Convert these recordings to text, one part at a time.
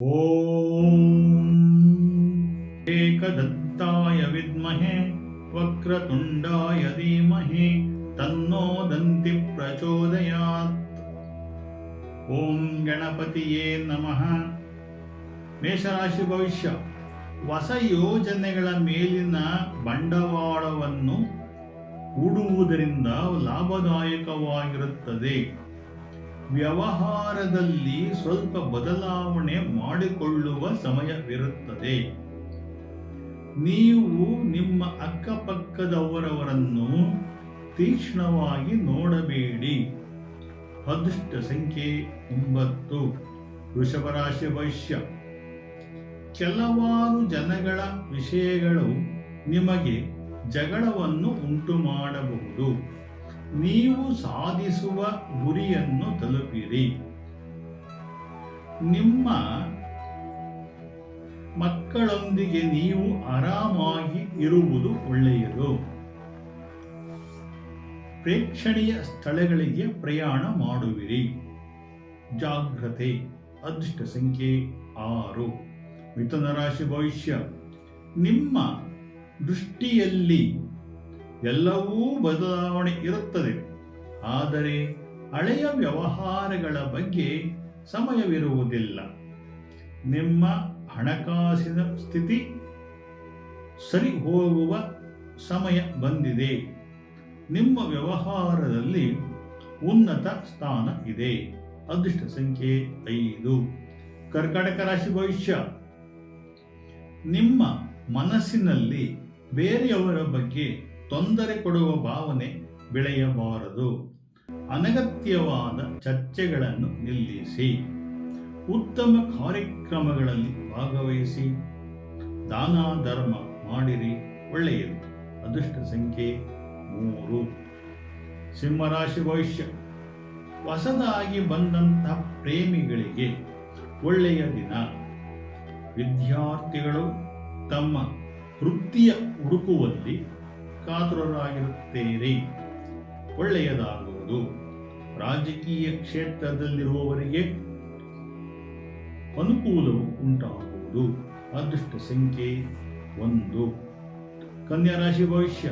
ಓಂ ಏಕದಂತಾಯ ವಿದ್ಮಹೆ ವಕ್ರತುಂಡಾಯ ಧೀಮಹಿ ತನ್ನೋ ದಂತಿ ಪ್ರಚೋದಯಾತ್. ಓಂ ಗಣಪತಿಯೇ ನಮಃ. ಮೇಷರಾಶಿ ಭವಿಷ್ಯ. ಹೊಸ ಯೋಜನೆಗಳ ಮೇಲಿನ ಬಂಡವಾಳವನ್ನು ಹೂಡುವುದರಿಂದ ಲಾಭದಾಯಕವಾಗಿರುತ್ತದೆ. ವ್ಯವಹಾರದಲ್ಲಿ ಸ್ವಲ್ಪ ಬದಲಾವಣೆ ಮಾಡಿಕೊಳ್ಳುವ ಸಮಯವಿರುತ್ತದೆ. ನೀವು ನಿಮ್ಮ ಅಕ್ಕಪಕ್ಕದವರನ್ನು ತೀಕ್ಷ್ಣವಾಗಿ ನೋಡಬೇಡಿ. ಅದೃಷ್ಟ ಸಂಖ್ಯೆ 9. ವೃಷಭ ರಾಶಿ ಭವಿಷ್ಯ. ಕೆಲವಾರು ಜನಗಳ ವಿಷಯಗಳು ನಿಮಗೆ ಜಗಳವನ್ನು ಉಂಟು ಮಾಡಬಹುದು. ನೀವು ಸಾಧಿಸುವ ಗುರಿಯನ್ನು ತಲುಪಿರಿ. ನಿಮ್ಮ ಮಕ್ಕಳೊಂದಿಗೆ ನೀವು ಆರಾಮಾಗಿ ಇರುವುದು ಒಳ್ಳೆಯದು. ಪ್ರೇಕ್ಷಣೀಯ ಸ್ಥಳಗಳಿಗೆ ಪ್ರಯಾಣ ಮಾಡುವಿರಿ. ಜಾಗ್ರತೆ. ಅದೃಷ್ಟ ಸಂಖ್ಯೆ 6. ಮಿಥುನ ರಾಶಿ ಭವಿಷ್ಯ. ನಿಮ್ಮ ದೃಷ್ಟಿಯಲ್ಲಿ ಎಲ್ಲವೂ ಬದಲಾವಣೆ ಇರುತ್ತದೆ, ಆದರೆ ಹಳೆಯ ವ್ಯವಹಾರಗಳ ಬಗ್ಗೆ ಸಮಯವಿರುವುದಿಲ್ಲ. ನಿಮ್ಮ ಹಣಕಾಸಿನ ಸ್ಥಿತಿ ಸರಿ ಹೋಗುವ ಸಮಯ ಬಂದಿದೆ. ನಿಮ್ಮ ವ್ಯವಹಾರದಲ್ಲಿ ಉನ್ನತ ಸ್ಥಾನ ಇದೆ. ಅದೃಷ್ಟ ಸಂಖ್ಯೆ 5. ಕರ್ಕಾಟಕ ರಾಶಿ ಭವಿಷ್ಯ. ನಿಮ್ಮ ಮನಸ್ಸಿನಲ್ಲಿ ಬೇರೆಯವರ ಬಗ್ಗೆ ತೊಂದರೆ ಕೊಡುವ ಭಾವನೆ ಬೆಳೆಯಬಾರದು. ಅನಗತ್ಯವಾದ ಚರ್ಚೆಗಳನ್ನು ನಿಲ್ಲಿಸಿ. ಉತ್ತಮ ಕಾರ್ಯಕ್ರಮಗಳಲ್ಲಿ ಭಾಗವಹಿಸಿ. ದಾನ ಧರ್ಮ ಮಾಡಿರಿ, ಒಳ್ಳೆಯದು. ಅದೃಷ್ಟ ಸಂಖ್ಯೆ 3. ಸಿಂಹರಾಶಿ ಭವಿಷ್ಯ. ಹೊಸದಾಗಿ ಬಂದಂತಹ ಪ್ರೇಮಿಗಳಿಗೆ ಒಳ್ಳೆಯ ದಿನ. ವಿದ್ಯಾರ್ಥಿಗಳು ತಮ್ಮ ವೃತ್ತಿಯ ಹುಡುಕುವಲ್ಲಿ ಕಾತುರರಾಗಿರುತ್ತೀರಿ, ಒಳ್ಳೆಯದಾಗುವುದು. ರಾಜಕೀಯ ಕ್ಷೇತ್ರದಲ್ಲಿರುವವರಿಗೆ ಅನುಕೂಲವು ಉಂಟಾಗುವುದು. ಅದೃಷ್ಟ ಸಂಖ್ಯೆ 1. ಕನ್ಯಾ ರಾಶಿ ಭವಿಷ್ಯ.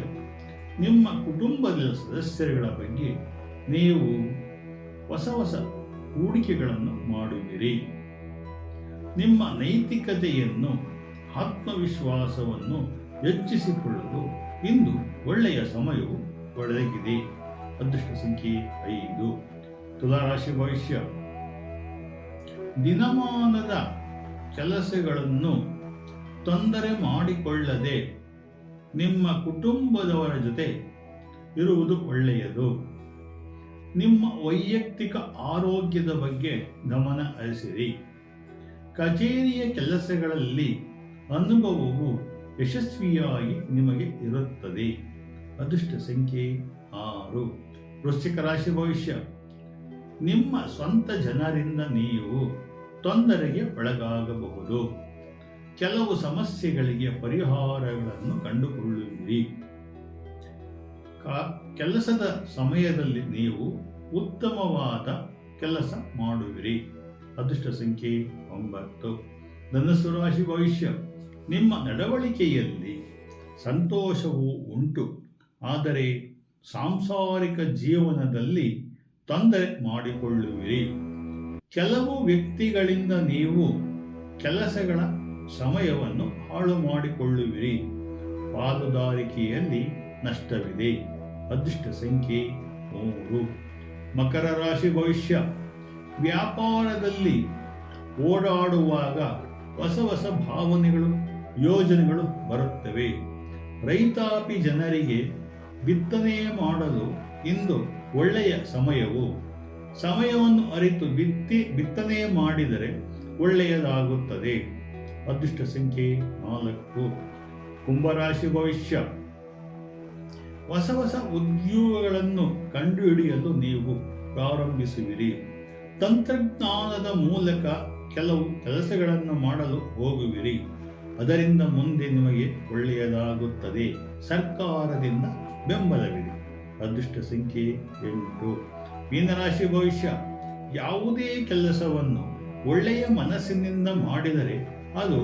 ನಿಮ್ಮ ಕುಟುಂಬದ ಸದಸ್ಯರುಗಳ ಬಗ್ಗೆ ನೀವು ಹೊಸ ಹೂಡಿಕೆಗಳನ್ನು ಮಾಡುವಿರಿ. ನಿಮ್ಮ ನೈತಿಕತೆಯನ್ನು ಆತ್ಮವಿಶ್ವಾಸವನ್ನು ಹೆಚ್ಚಿಸಿಕೊಳ್ಳಲು ಇಂದು ಒಳ್ಳೆಯ ಸಮಯವು ಒದಗಿದೆ. ಅದೃಷ್ಟ ಸಂಖ್ಯೆ 5. ತುಲಾರಾಶಿ ಭವಿಷ್ಯ. ದಿನಮಾನದ ಕೆಲಸಗಳನ್ನು ತೊಂದರೆ ಮಾಡಿಕೊಳ್ಳದೆ ನಿಮ್ಮ ಕುಟುಂಬದವರ ಜೊತೆ ಇರುವುದು ಒಳ್ಳೆಯದು. ನಿಮ್ಮ ವೈಯಕ್ತಿಕ ಆರೋಗ್ಯದ ಬಗ್ಗೆ ಗಮನ ಹರಿಸಿರಿ. ಕಚೇರಿಯ ಕೆಲಸಗಳಲ್ಲಿ ಅನುಭವವು ಯಶಸ್ವಿಯಾಗಿ ನಿಮಗೆ ಇರುತ್ತದೆ. ಅದೃಷ್ಟ ಸಂಖ್ಯೆ 6. ವೃಶ್ಚಿಕ ರಾಶಿ ಭವಿಷ್ಯ. ನಿಮ್ಮ ಸ್ವಂತ ಜನರಿಂದ ನೀವು ತೊಂದರೆಗೆ ಒಳಗಾಗಬಹುದು. ಕೆಲವು ಸಮಸ್ಯೆಗಳಿಗೆ ಪರಿಹಾರಗಳನ್ನು ಕಂಡುಕೊಳ್ಳುವಿರಿ. ಕೆಲಸದ ಸಮಯದಲ್ಲಿ ನೀವು ಉತ್ತಮವಾದ ಕೆಲಸ ಮಾಡುವಿರಿ. ಅದೃಷ್ಟ ಸಂಖ್ಯೆ 9. ಧನುಸ್ಸು ರಾಶಿ ಭವಿಷ್ಯ. ನಿಮ್ಮ ನಡವಳಿಕೆಯಲ್ಲಿ ಸಂತೋಷವೂ ಉಂಟು, ಆದರೆ ಸಾಂಸಾರಿಕ ಜೀವನದಲ್ಲಿ ತೊಂದರೆ ಮಾಡಿಕೊಳ್ಳುವಿರಿ. ಕೆಲವು ವ್ಯಕ್ತಿಗಳಿಂದ ನೀವು ಕೆಲಸಗಳ ಸಮಯವನ್ನು ಹಾಳು ಮಾಡಿಕೊಳ್ಳುವಿರಿ. ಪಾಲುದಾರಿಕೆಯಲ್ಲಿ ನಷ್ಟವಿದೆ. ಅದೃಷ್ಟ ಸಂಖ್ಯೆ 3. ಮಕರ ರಾಶಿ ಭವಿಷ್ಯ. ವ್ಯಾಪಾರದಲ್ಲಿ ಓಡಾಡುವಾಗ ಹೊಸ ಭಾವನೆಗಳು, ಯೋಜನೆಗಳು ಬರುತ್ತವೆ. ರೈತಾಪಿ ಜನರಿಗೆ ಬಿತ್ತನೆ ಮಾಡಲು ಇಂದು ಒಳ್ಳೆಯ ಸಮಯವು. ಸಮಯವನ್ನು ಅರಿತು ಬಿತ್ತನೆ ಮಾಡಿದರೆ ಒಳ್ಳೆಯದಾಗುತ್ತದೆ. ಅದೃಷ್ಟ ಸಂಖ್ಯೆ 4. ಕುಂಭರಾಶಿ ಭವಿಷ್ಯ. ಹೊಸ ಉದ್ಯೋಗಗಳನ್ನು ಕಂಡುಹಿಡಿಯಲು ನೀವು ಪ್ರಾರಂಭಿಸುವಿರಿ. ತಂತ್ರಜ್ಞಾನದ ಮೂಲಕ ಕೆಲವು ಕೆಲಸಗಳನ್ನು ಮಾಡಲು ಹೋಗುವಿರಿ. ಅದರಿಂದ ಮುಂದೆ ನಿಮಗೆ ಒಳ್ಳೆಯದಾಗುತ್ತದೆ. ಸರ್ಕಾರದಿಂದ ಬೆಂಬಲವಿದೆ. ಅದೃಷ್ಟ ಸಂಖ್ಯೆ 8. ಮೀನರಾಶಿ ಭವಿಷ್ಯ. ಯಾವುದೇ ಕೆಲಸವನ್ನು ಒಳ್ಳೆಯ ಮನಸ್ಸಿನಿಂದ ಮಾಡಿದರೆ ಅದು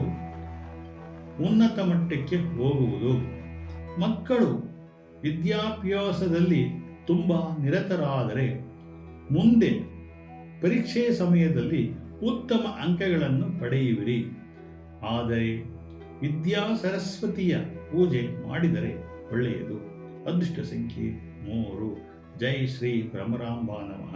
ಉನ್ನತ ಮಟ್ಟಕ್ಕೆ ಹೋಗುವುದು. ಮಕ್ಕಳು ವಿದ್ಯಾಭ್ಯಾಸದಲ್ಲಿ ತುಂಬ ನಿರತರಾದರೆ ಮುಂದೆ ಪರೀಕ್ಷೆ ಸಮಯದಲ್ಲಿ ಉತ್ತಮ ಅಂಕಗಳನ್ನು ಪಡೆಯುವಿರಿ. ಆದರೆ ವಿದ್ಯಾ ಸರಸ್ವತಿಯ ಪೂಜೆ ಮಾಡಿದರೆ ಒಳ್ಳೆಯದು. ಅದೃಷ್ಟ ಸಂಖ್ಯೆ 3. ಜೈ ಶ್ರೀ ಭ್ರಮರಾಂಬಾ ನಮಃ.